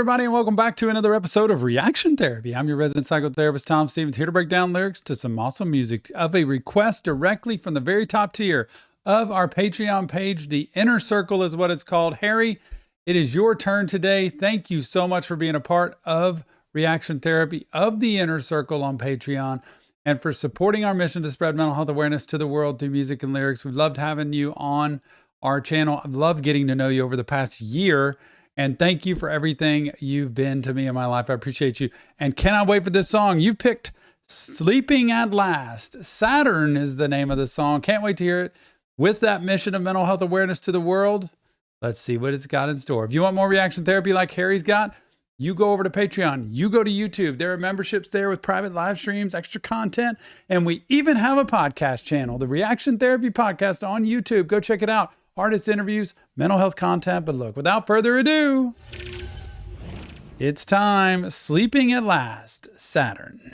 everybody, and welcome back to another episode of Reaction Therapy. I'm your resident psychotherapist, Tom Stevens, here to break down lyrics to some awesome music of a request directly from the very top tier of our Patreon page. The Inner Circle is what it's called. Harry, it is your turn today. Thank you so much for being a part of Reaction Therapy, of the Inner Circle on Patreon, and for supporting our mission to spread mental health awareness to the world through music and lyrics. We've loved having you on our channel. I've loved getting to know you over the past year. And thank you for everything you've been to me in my life. I appreciate you. And cannot wait for this song. You've picked Sleeping at Last. Saturn is the name of the song. Can't wait to hear it. With that mission of mental health awareness to the world, let's see what it's got in store. If you want more reaction therapy like Harry's got, you go over to Patreon. You go to YouTube. There are memberships there with private live streams, extra content. And we even have a podcast channel, the Reaction Therapy Podcast on YouTube. Go check it out. Artist interviews, mental health content. But look, without further ado, it's time. Sleeping at Last, Saturn.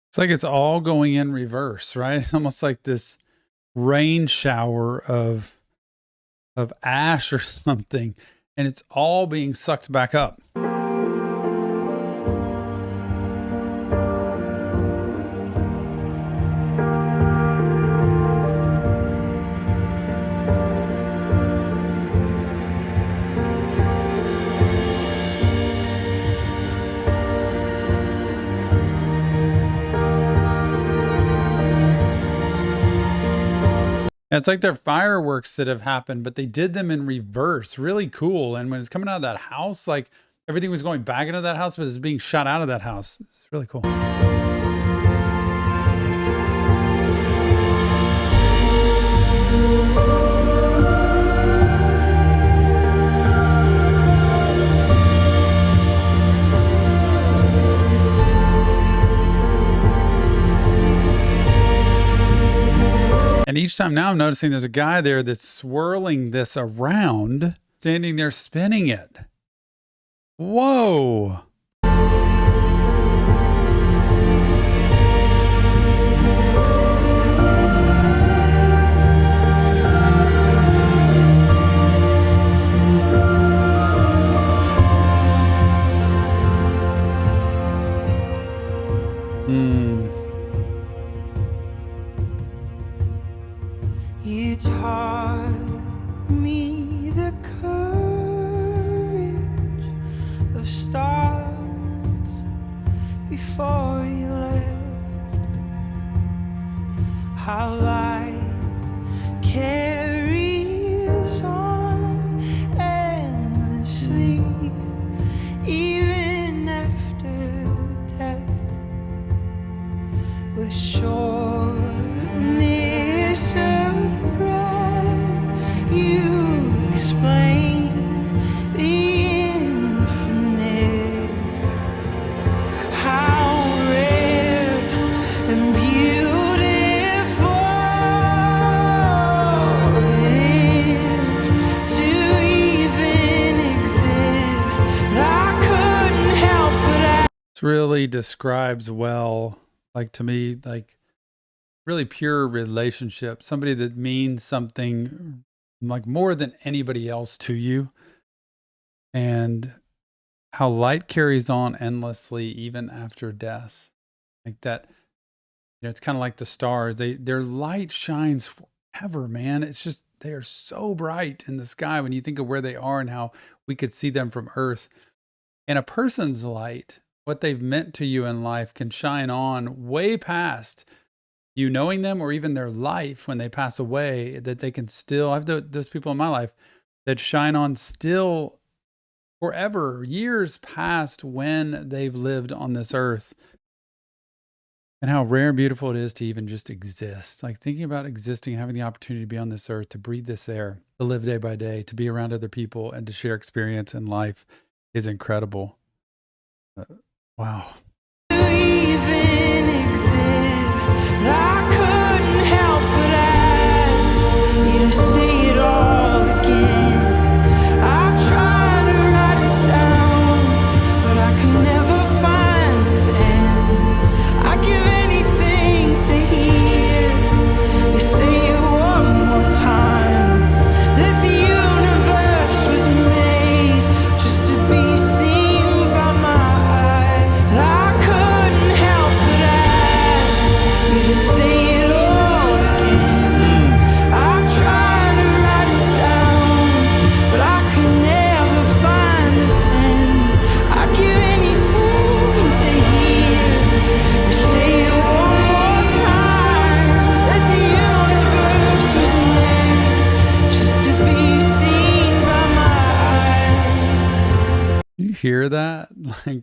It's like it's all going in reverse, right? Almost like this rain shower of ash or something, and it's all being sucked back up. It's like they're fireworks that have happened, but they did them in reverse. Really cool. And when it's coming out of that house, like everything was going back into that house, but it's being shot out of that house. It's really cool. And each time now I'm noticing there's a guy there that's swirling this around, standing there spinning it. Whoa. You taught me the courage of stars before you left. How light carries on endlessly, even after death, with shortness of breath. You explain the infinite, how rare and beautiful it is to even exist. I couldn't help but This really describes well like to me, like really pure relationship, somebody that means something like more than anybody else to you, and how light carries on endlessly even after death. Like that, it's kind of like the stars. Their light shines forever, man. It's just they are so bright in the sky when you think of where they are and how we could see them from Earth. And a person's light, what they've meant to you in life, can shine on way past you knowing them or even their life when they pass away, that they can still, I've those people in my life that shine on still forever, years past when they've lived on this earth. And how rare and beautiful it is to even just exist. Like thinking about existing, having the opportunity to be on this earth, to breathe this air, to live day by day, to be around other people, and to share experience in life is incredible. Wow. Even exist, I couldn't help but ask you to say it all again. I tried to write it down, but I could never find the pen. I give anything to hear you say it one more time. That the universe was made just to be seen by my eyes. I couldn't help but ask you to say it all again. I tried to write it down, but I could never find the pen. I give anything to hear you say it one more time. That the universe was made just to be seen by my eyes. You hear that? Like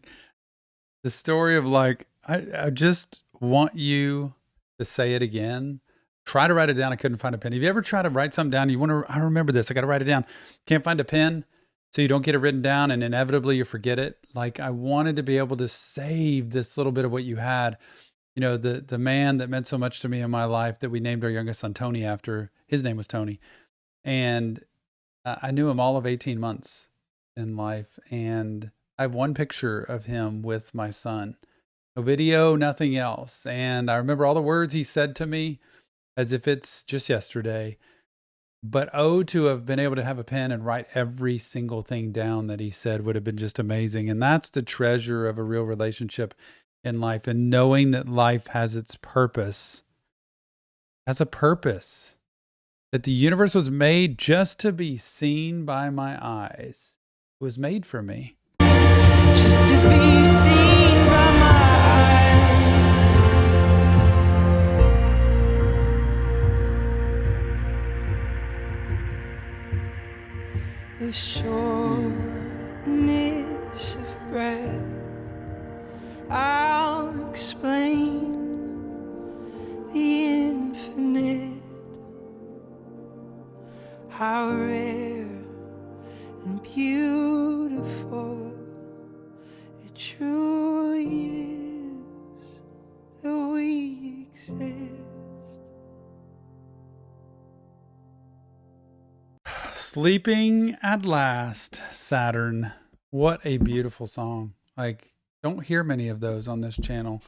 the story of like, I just want you to say it again. Try to write it down. I couldn't find a pen. Have you ever tried to write something down? You want to, I remember this. I got to write it down. Can't find a pen. So you don't get it written down and inevitably you forget it. Like I wanted to be able to save this little bit of what you had. You know, the man that meant so much to me in my life that we named our youngest son Tony after, his name was Tony. And I knew him all of 18 months in life. And I have one picture of him with my son. No video, nothing else. And I remember all the words he said to me as if it's just yesterday. But to have been able to have a pen and write every single thing down that he said would have been just amazing. And that's the treasure of a real relationship in life, and knowing that life has its purpose, has a purpose, that the universe was made just to be seen by my eyes. It was made for me. Just to be seen by my eyes. The shortness of breath, I'll explain the infinite, how rare and beautiful it truly is that we exist. Sleeping at Last, Saturn. What a beautiful song. Like, don't hear many of those on this channel.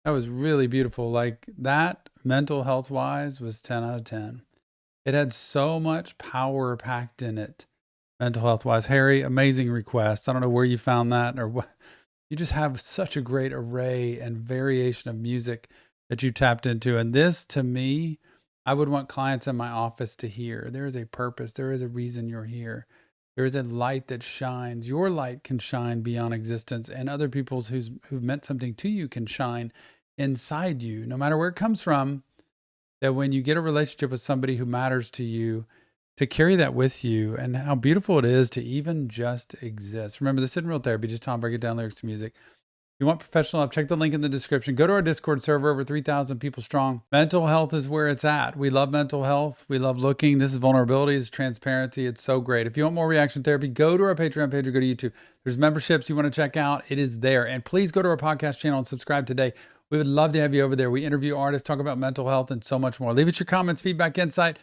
That was really beautiful. Like, that mental health wise was 10 out of 10. It had so much power packed in it, mental health wise. Harry, amazing request. I don't know where you found that or what. You just have such a great array and variation of music that you tapped into. And this, to me, I would want clients in my office to hear. There is a purpose. There is a reason you're here. There is a light that shines. Your light can shine beyond existence, and other people's who've meant something to you can shine inside you, no matter where it comes from. That when you get a relationship with somebody who matters to you, to carry that with you, and how beautiful it is to even just exist. Remember, this isn't real therapy, just Tom breaking down lyrics to music. If you want professional help, check the link in the description. Go to our Discord server, over 3,000 people strong. Mental health is where it's at. We love mental health. We love looking. This is vulnerability, it's transparency. It's so great. If you want more reaction therapy, go to our Patreon page or go to YouTube. There's memberships you want to check out. It is there. And please go to our podcast channel and subscribe today. We would love to have you over there. We interview artists, talk about mental health, and so much more. Leave us your comments, feedback, insight,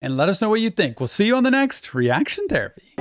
and let us know what you think. We'll see you on the next Reaction Therapy.